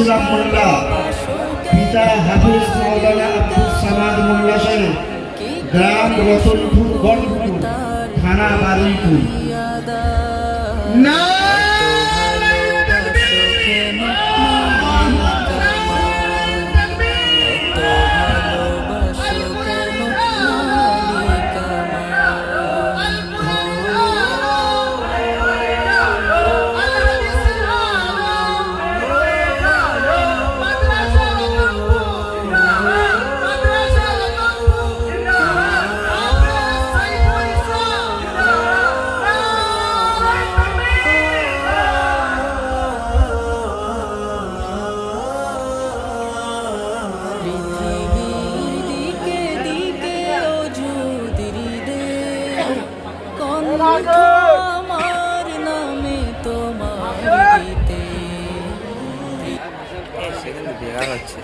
ইসলাম মোল্লা, পিতা হাফিজ মাওলানা আব্দুল সামাদ মোল্লা সাহেব, গ্রাম রতনপুর গড়পুর, থানা বারুইপুর। আমার নামে তোমার দিতে সেখানে বিহার হচ্ছে।